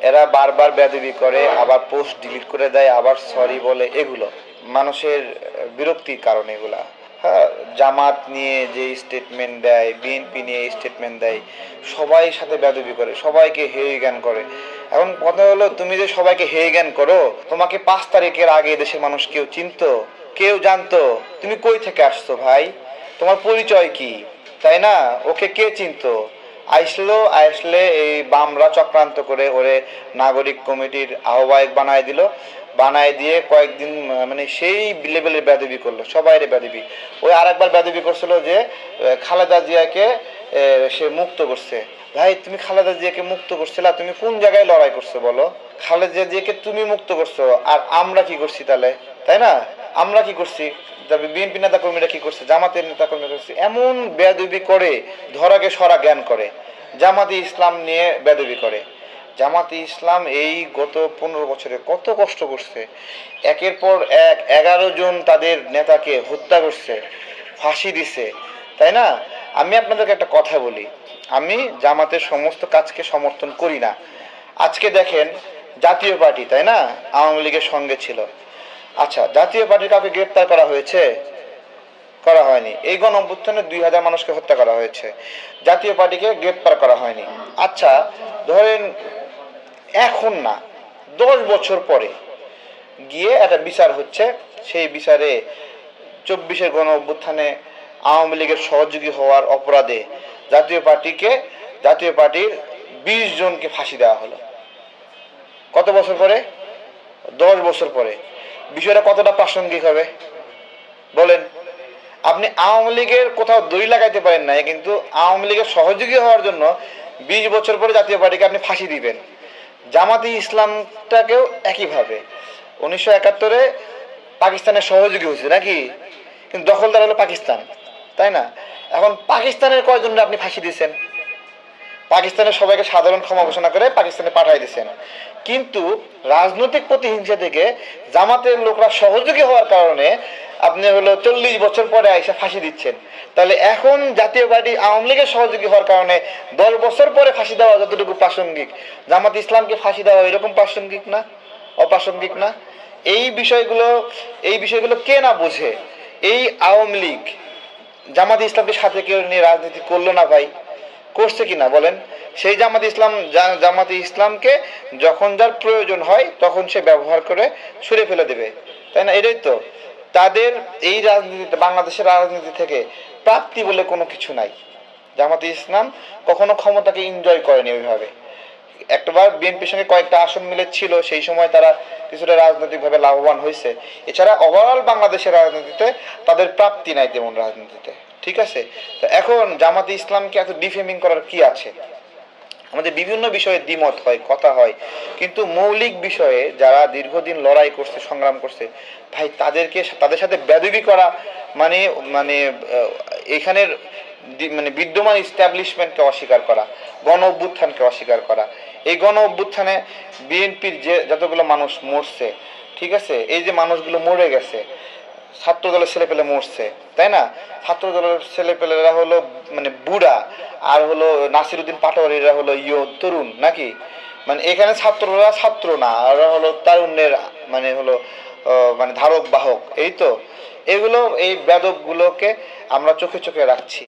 এরা বারবার বেয়াদবি করে, আবার পোস্ট ডিলিট করে দেয়, আবার সরি বলে। এগুলো মানুষের বিরক্তির কারণ এগুলা। হ্যাঁ, জামাত নিয়ে যে স্টেটমেন্ট দেয়, বিএনপি নিয়ে স্টেটমেন্ট দেয়, সবাই সাথে বেয়াদবি করে, সবাইকে হেয় জ্ঞান করে। এখন কথা হলো, তুমি যে সবাইকে হেয় জ্ঞান করো, তোমাকে 5 তারিখের আগে দেশের মানুষ কেউ চিনতো, কেউ জানতো তুমি কই থেকে আসছো ভাই, তোমার পরিচয় কি, তাই না? ওকে কে চিনতো? আসলে এই বামরা চক্রান্ত করে ওরে নাগরিক কমিটির আহ্বায়ক বানায় দিল, বানায় দিয়ে কয়েকদিন মানে সেই লেভেলের বেয়াদবি করলো, সবাই বেয়াদবি। ওই আরেকবার বেয়াদবি করছিল যে খালেদা জিয়াকে সে মুক্ত করছে। ভাই, তুমি খালেদা জিয়াকে মুক্ত করছিলা, তুমি কোন জায়গায় লড়াই করছো বলো? খালেদা জিয়াকে তুমি মুক্ত করছো, আর আমরা কি করছি তাহলে, তাই না? আমরা কি করছি? বিএনপি নেতা কর্মীরা কি করছে, জামাতের নেতা কর্মীরা করছে, এমন বেয়াদবি করে, ধরাকে সরা জ্ঞান করে। জামাতে ইসলাম নিয়ে বেয়াদবি করে। জামাতে ইসলাম এই গত 15 বছরে কত কষ্ট করছে, একের পর এক 11 জন তাদের নেতাকে হত্যা করছে, ফাঁসি দিছে, তাই না? আমি আপনাদেরকে একটা কথা বলি, আমি জামাতের সমস্ত কাজকে সমর্থন করি না। আজকে দেখেন, জাতীয় পার্টি, তাই না, আওয়ামী লীগের সঙ্গে ছিল। আচ্ছা, জাতীয় পার্টির কাউকে গ্রেপ্তার করা হয়েছে? করা হয়নি। এই গণ অভ্যুত্থানে 2000 মানুষকে হত্যা করা হয়েছে, জাতীয় পার্টিকে গ্রেপ্তার করা হয়নি। আচ্ছা, ধরেন এখন না, 10 বছর পরে গিয়ে একটা বিচার হচ্ছে, সেই বিচারে 24-এর গণ অভ্যুত্থানে আওয়ামী লীগের সহযোগী হওয়ার অপরাধে জাতীয় পার্টির 20 জনকে ফাঁসি দেওয়া হলো। কত বছর পরে? 10 বছর পরে। বিষয়টা কতটা প্রাসঙ্গিক হবে বলেন? আপনি আওয়ামী লীগের কোথাও দড়ি লাগাইতে পারেন না, কিন্তু আওয়ামী লীগের সহযোগী হওয়ার জন্য 20 বছর পরে জাতীয় পার্টিকে আপনি ফাঁসি দিবেন। জামাতি ইসলামটাকেও একইভাবে 1971-এ পাকিস্তানের সহযোগী হয়েছে নাকি, কিন্তু দখলদার হলো পাকিস্তান, তাই না? এখন পাকিস্তানের কয়জনকে আপনি ফাঁসি দিয়েছেন? পাকিস্তানের সবাইকে সাধারণ ক্ষমা ঘোষণা করে পাকিস্তানে পাঠাই দিয়েছেন, কিন্তু রাজনৈতিক প্রতিহিংসা থেকে জামাতের লোকরা সহযোগী হওয়ার কারণে আপনি হলো 40 বছর পরে আইসা ফাঁসি দিচ্ছেন। তাহলে এখন জাতীয় পার্টি আওয়ামী লীগের সহযোগী হওয়ার কারণে 10 বছর পরে ফাঁসি দেওয়া যতটুকু প্রাসঙ্গিক, জামাত ইসলামকে ফাঁসি দেওয়া এরকম প্রাসঙ্গিক না? অপ্রাসঙ্গিক না? এই বিষয়গুলো কে না বোঝে? এই আওয়ামী লীগ জামাত ইসলামকে সাথে কেউ নিয়ে রাজনীতি করলো না ভাই? করছে কিনা বলেন? সেই জামাতে ইসলামকে যখন যার প্রয়োজন হয় তখন সে ব্যবহার করে ছুঁড়ে ফেলে দেবে, তাই না? এটাই তো তাদের এই রাজনীতিতে, বাংলাদেশের রাজনীতি থেকে প্রাপ্তি বলে কোনো কিছু নাই। জামাতে ইসলাম কখনো ক্ষমতাকে এনজয় করেনি ওইভাবে। একবার বিএনপির সঙ্গে কয়েকটা আসন মিলে ছিল, সেই সময় তারা কিছুটা রাজনৈতিকভাবে লাভবান হয়েছে। এছাড়া ওভারঅল বাংলাদেশের রাজনীতিতে তাদের প্রাপ্তি নাই তেমন রাজনীতিতে, ঠিক আছে? তো এখন জামাতে ইসলামকে এত ডিফেমিং করার কি আছে? আমাদের বিভিন্ন বিষয়ে দ্বিমত হয়, কথা হয়, কিন্তু মৌলিক বিষয়ে যারা দীর্ঘদিন লড়াই করছে, সংগ্রাম করছে, ভাই তাদের সাথে বেয়াদবি করা মানে মানে এখানের মানে বিদ্যমান ইস্টাবলিশমেন্টকে অস্বীকার করা, গণ অভ্যুত্থানকে অস্বীকার করা। এই গণ অভ্যুত্থানে বিএনপির যে যতগুলো মানুষ মরছে, ঠিক আছে, এই যে মানুষগুলো মরে গেছে, ছাত্র দলের ছেলেপেলে মরছে, তাই না? ছাত্র দলের ছেলেপেলেরা হলো মানে বুড়া, আর হলো নাসিরউদ্দিন পাটোয়ারিরা হলো তরুণ নাকি? মানে এখানে ছাত্ররা ছাত্র না, আর হলো তারুণ্যের মানে হলো মানে ধারক বাহক। এই তো এগুলো, এই বেদব গুলোকে আমরা চোখে চোখে রাখছি।